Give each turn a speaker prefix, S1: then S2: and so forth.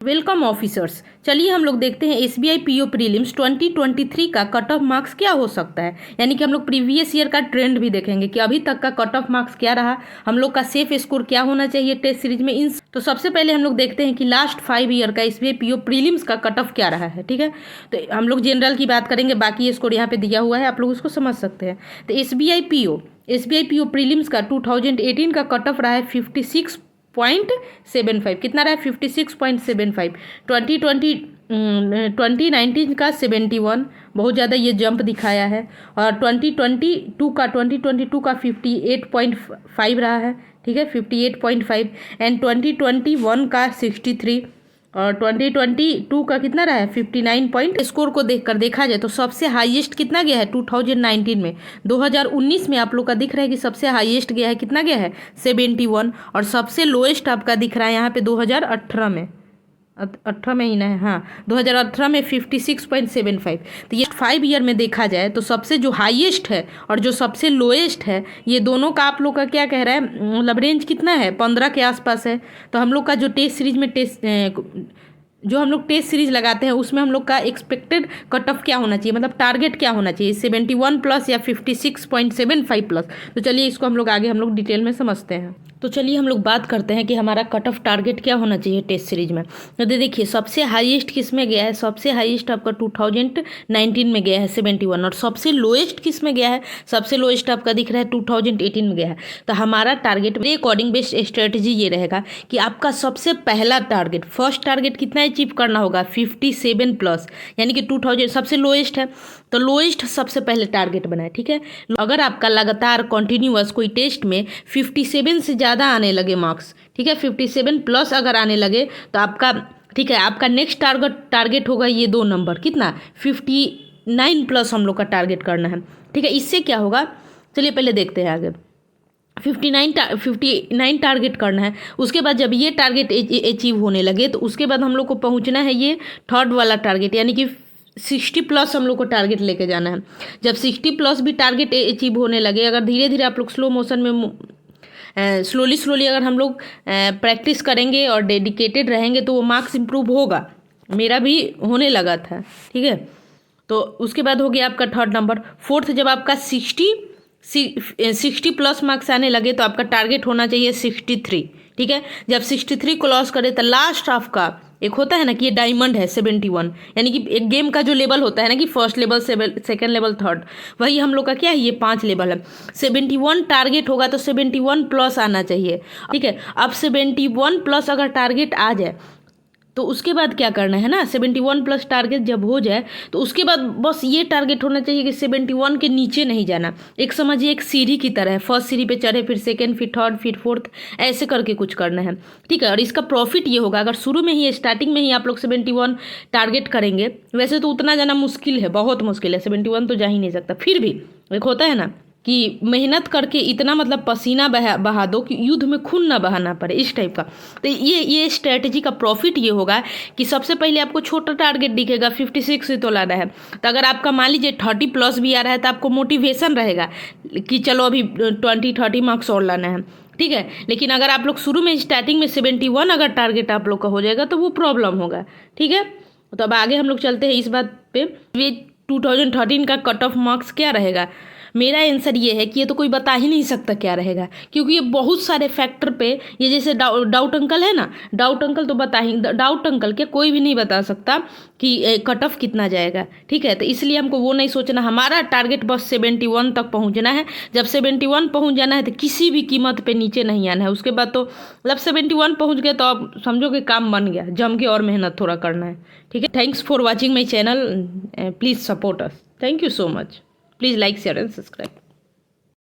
S1: Welcome officers. चलिए हम लोग देखते हैं एसबीआई पीओ प्रीलिम्स 2023 का कट ऑफ मार्क्स क्या हो सकता है। यानी कि हम लोग प्रीवियस ईयर का ट्रेंड भी देखेंगे कि अभी तक का कट ऑफ मार्क्स क्या रहा, हम लोग का सेफ स्कोर क्या होना चाहिए टेस्ट सीरीज में। इन तो सबसे पहले हम लोग देखते हैं कि लास्ट 5 ईयर का एसबीआई पीओ प्रीलिम्स का कट ऑफ क्या रहा है। ठीक है, तो हम लोग जनरल की बात करेंगे, बाकी स्कोर यहाँ पे दिया हुआ है, आप लोग उसको समझ सकते हैं। तो एसबीआई पीओ प्रीलिम्स का 2018 का कट ऑफ रहा है 56.75। कितना रहा है? 56.75। 2019 का 71, बहुत ज़्यादा ये जंप दिखाया है। और 2022 का 58.5 रहा है। ठीक है, 58.5। एंड 2021 का 63 और 2022 का कितना रहा है? 59 पॉइंट। स्कोर को देखकर देखा जाए तो सबसे हाईएस्ट कितना गया है 2019 में। 2019 में आप लोग का दिख रहा है कि सबसे हाईएस्ट गया है, कितना गया है? 71। और सबसे लोएस्ट आपका दिख रहा है यहाँ पे 2018 में, 18 में ही ना है, हाँ 2018 में 56.75। तो ये 5 ईयर में देखा जाए तो सबसे जो हाईएस्ट है और जो सबसे लोएस्ट है, ये दोनों का आप लोग का क्या कह रहा है, मतलब रेंज कितना है? 15 के आसपास है। तो हम लोग का जो टेस्ट सीरीज में जो हम लोग टेस्ट सीरीज लगाते हैं उसमें हम लोग का एक्सपेक्टेड कट ऑफ क्या होना चाहिए, मतलब टारगेट क्या होना चाहिए, 71 प्लस या 56.75 प्लस। तो चलिए इसको हम लोग आगे हम लोग डिटेल में समझते हैं। तो चलिए हम लोग बात करते हैं कि हमारा कट ऑफ टारगेट क्या होना चाहिए टेस्ट सीरीज में। तो देखिए सबसे हाईएस्ट किस में गया है? सबसे हाईएस्ट आपका 2019 में गया है 71। और सबसे लोएस्ट किस में गया है? सबसे लोएस्ट आपका दिख रहा है 2018 में गया है। तो हमारा टारगेट मेरे अकॉर्डिंग बेस्ट स्ट्रेटजी ये रहेगा कि आपका सबसे पहला टारगेट, फर्स्ट टारगेट कितना अचीव करना होगा? 57 प्लस, यानी कि 2000 सबसे लोएस्ट है तो लोएस्ट सबसे पहले टारगेट बनाए। ठीक है, अगर आपका लगातार कंटिन्यूअस कोई टेस्ट में 57 से ज़्यादा आने लगे मार्क्स, ठीक है 57 प्लस अगर आने लगे तो आपका, ठीक है, आपका नेक्स्ट टारगेट होगा ये 2 नंबर, कितना? 59 प्लस हम लोग का टारगेट करना है। ठीक है, इससे क्या होगा चलिए पहले देखते हैं आगे। 59 टारगेट करना है। उसके बाद जब ये टारगेट अचीव होने लगे तो उसके बाद हम लोग को पहुंचना है ये थर्ड वाला टारगेट, यानी कि 60 प्लस हम लोग को टारगेट लेके जाना है। जब 60 प्लस भी टारगेट अचीव होने लगे, अगर धीरे धीरे आप लोग स्लो मोशन में स्लोली अगर हम लोग प्रैक्टिस करेंगे और डेडिकेटेड रहेंगे तो वो मार्क्स इंप्रूव होगा। मेरा भी होने लगा था। ठीक है, तो उसके बाद हो गया आपका थर्ड नंबर। फोर्थ, जब आपका 60 प्लस मार्क्स आने लगे तो आपका टारगेट होना चाहिए 63। ठीक है, जब 63 क्रॉस करे तो लास्ट आपका एक होता है ना कि ये डायमंड है 71, यानी कि एक गेम का जो लेवल होता है ना कि first level, second level, third, वही हम लोग का क्या है, ये 5 लेवल है। 71 टारगेट होगा तो 71 प्लस आना चाहिए। ठीक है, अब 71 प्लस अगर टारगेट आ जाए तो उसके बाद क्या करना है ना, 71 प्लस टारगेट जब हो जाए तो उसके बाद बस ये टारगेट होना चाहिए कि 71 के नीचे नहीं जाना। एक समझिए एक सीढ़ी की तरह है, फर्स्ट सीढ़ी पे चढ़े, फिर सेकंड, फिर थर्ड, फिर फोर्थ, ऐसे करके कुछ करना है। ठीक है, और इसका प्रॉफिट ये होगा अगर शुरू में ही स्टार्टिंग में ही आप लोग 71 टारगेट करेंगे। वैसे तो उतना जाना मुश्किल है, बहुत मुश्किल है, 71 तो जा ही नहीं सकता। फिर भी एक होता है ना कि मेहनत करके इतना मतलब पसीना बहा दो कि युद्ध में खून ना बहाना पड़े, इस टाइप का। तो ये स्ट्रेटजी का प्रॉफिट ये होगा कि सबसे पहले आपको छोटा टारगेट दिखेगा, 56 से तो लाना है। तो अगर आपका मान लीजिए 30 प्लस भी आ रहा है तो आपको मोटिवेशन रहेगा कि चलो अभी 20-30 मार्क्स और लाना है। ठीक है, लेकिन अगर आप लोग शुरू में स्टार्टिंग में 71 अगर टारगेट आप लोग का हो जाएगा तो वो प्रॉब्लम होगा। ठीक है, तो अब आगे हम लोग चलते हैं इस बात पे। ये 2013 का कट ऑफ मार्क्स क्या रहेगा? मेरा आंसर ये है कि ये तो कोई बता ही नहीं सकता क्या रहेगा, क्योंकि ये बहुत सारे फैक्टर पे, ये जैसे डाउट अंकल है ना, डाउट अंकल तो डाउट अंकल क्या कोई भी नहीं बता सकता कि कट ऑफ कितना जाएगा। ठीक है, तो इसलिए हमको वो नहीं सोचना, हमारा टारगेट बस 71 तक पहुंचना है। जब 71 पहुंच जाना है तो किसी भी कीमत पे नीचे नहीं आना है। उसके बाद तो मतलब 71 पहुंच गए तो आप समझो कि काम बन गया, जम के और मेहनत थोड़ा करना है। ठीक है, thanks for watching my channel, please support us, thank you so much, please like share and subscribe.